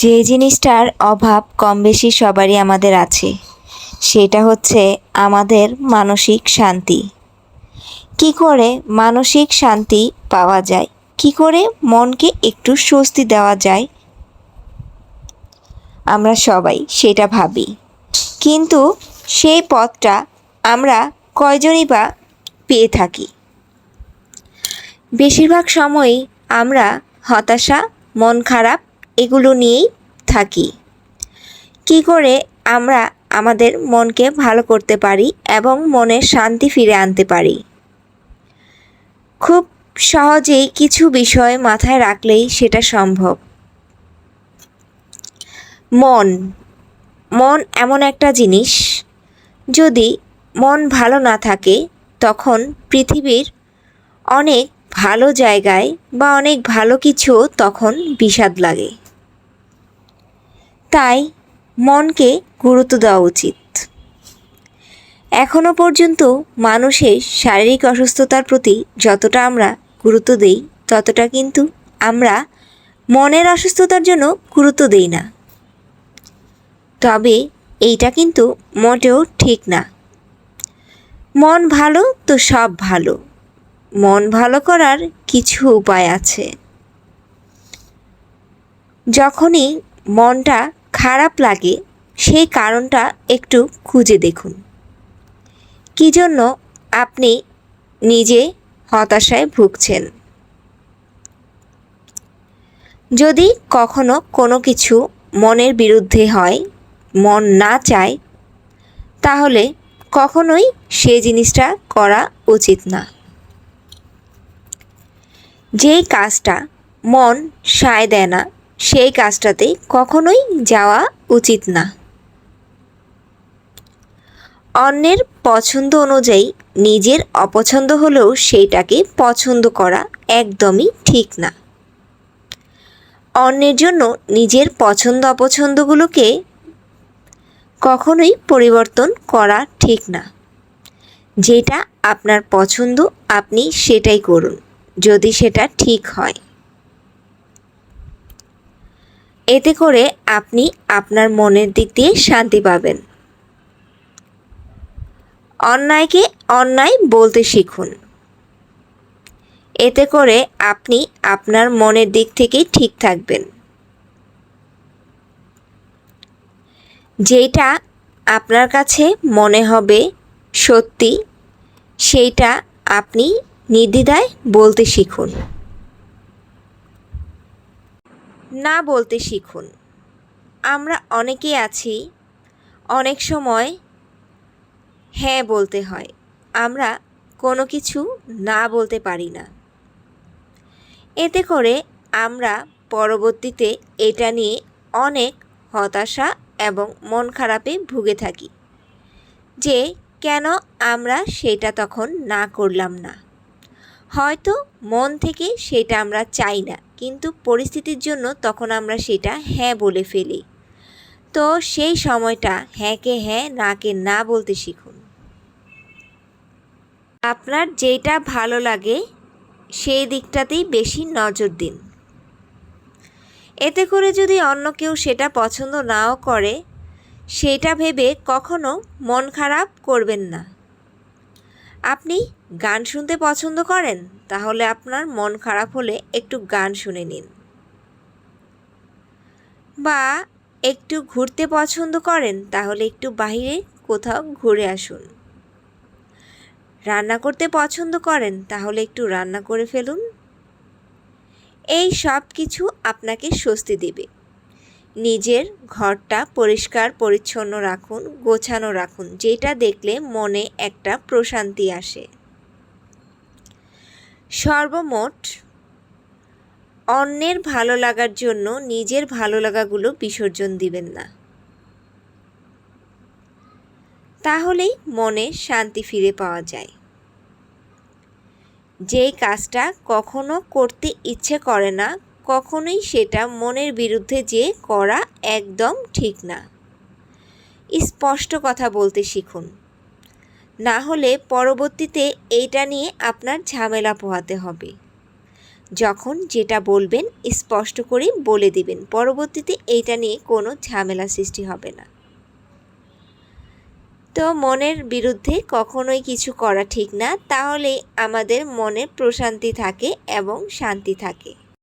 যে জিনিসটার অভাব কম বেশি সবারই আমাদের আছে, সেটা হচ্ছে আমাদের মানসিক শান্তি। কি করে মানসিক শান্তি পাওয়া যায়, কি করে মনকে একটু স্বস্তি দেওয়া যায়, আমরা সবাই সেটা ভাবি। কিন্তু সেই পথটা আমরা কয়জনই বা পেয়ে থাকি? বেশিরভাগ সময়ই আমরা হতাশা, মন খারাপ এগুলো নিয়েই থাকি। কি করে আমরা আমাদের মনকে ভালো করতে পারি এবং মনের শান্তি ফিরে আনতে পারি? খুব সহজেই কিছু বিষয় মাথায় রাখলেই সেটা সম্ভব। মন এমন একটা জিনিস, যদি মন ভালো না থাকে তখন পৃথিবীর অনেক ভালো জায়গায় বা অনেক ভালো কিছু তখন বিষাদ লাগে। তাই মনকে গুরুত্ব দেওয়া উচিত। এখনো পর্যন্ত মানুষের শারীরিক অসুস্থতার প্রতি যতটা আমরা গুরুত্ব দেই, ততটা কিন্তু আমরা মনের অসুস্থতার জন্য গুরুত্ব দেই না। তবে এইটা কিন্তু মোটেও ঠিক না। মন ভালো তো সব ভালো। মন ভালো করার কিছু উপায় আছে। যখনই মনটা খারাপ লাগে, সেই কারণটা একটু খুঁজে দেখুন। কী জন্য আপনি নিজে হতাশায় ভুগছেন? যদি কখনো কোনো কিছু মনের বিরুদ্ধে হয়, মন না চায়, তাহলে কখনোই সেই জিনিসটা করা উচিত না। যেই কাজটা মন সায় দেয় না, সেই কাজটাতে কখনোই যাওয়া উচিত না। অন্যের পছন্দ অনুযায়ী নিজের অপছন্দ হলেও সেইটাকে পছন্দ করা একদমই ঠিক না। অন্যের জন্য নিজের পছন্দ অপছন্দগুলোকে কখনোই পরিবর্তন করা ঠিক না। যেটা আপনার পছন্দ আপনি সেটাই করুন, যদি সেটা ঠিক হয়। এতে করে আপনি আপনার মনের দিক দিয়ে শান্তি পাবেন। অন্যায়কে অন্যায় বলতে শিখুন। এতে করে আপনি আপনার মনের দিক থেকেই ঠিক থাকবেন। যেটা আপনার কাছে মনে হবে সত্যি, সেইটা আপনি নির্দ্বিধায় বলতে শিখুন। না বলতে শিখুন। আমরা অনেকেই আছি, অনেক সময় হ্যাঁ বলতে হয়, আমরা কোনো কিছু না বলতে পারি না। এতে করে আমরা পরবর্তীতে এটা নিয়ে অনেক হতাশা এবং মন খারাপে ভুগে থাকি, যে কেন আমরা সেটা তখন না করলাম না। হয়তো মন থেকে সেটা আমরা চাই না, কিন্তু পরিস্থিতির জন্য তখন আমরা সেটা হ্যাঁ বলে ফেলি। তো সেই সময়টা হ্যাঁকে হ্যাঁ, নাকে না বলতে শিখুন। আপনার যেটা ভালো লাগে সেই দিকটাতেই বেশি নজর দিন। এতে করে যদি অন্য কেউ সেটা পছন্দ নাও করে, সেটা ভেবে কখনো মন খারাপ করবেন না। আপনি গান শুনতে পছন্দ করেন, তাহলে আপনার মন খারাপ হলে একটু গান শুনে নিন। বা একটু ঘুরতে পছন্দ করেন, তাহলে একটু বাইরে কোথাও ঘুরে আসুন। রান্না করতে পছন্দ করেন, তাহলে একটু রান্না করে ফেলুন। এই সব কিছু আপনাকে স্বস্তি দেবে। নিজের ঘরটা পরিষ্কার পরিচ্ছন্ন রাখুন, গোছানো রাখুন, যেটা দেখলে মনে একটা প্রশান্তি আসে। সর্বমোট অন্যের ভালো লাগার জন্য নিজের ভালো লাগাগুলো বিসর্জন দিবেন না। তাহলেই মনে শান্তি ফিরে পাওয়া যায়। যেই কাজটা কখনো করতে ইচ্ছে করে না, কখনোই সেটা মনের বিরুদ্ধে যে করা একদম ঠিক না। স্পষ্ট কথা বলতে শিখুন, না হলে পরবর্তীতে এইটা নিয়ে আপনার ঝামেলা পোহাতে হবে। যখন যেটা বলবেন স্পষ্ট করে বলে দিবেন, পরবর্তীতে এইটা নিয়ে কোনো ঝামেলা সৃষ্টি হবে না। তো মনের বিরুদ্ধে কখনোই কিছু করা ঠিক না, তাহলে আমাদের মনে প্রশান্তি থাকে এবং শান্তি থাকে।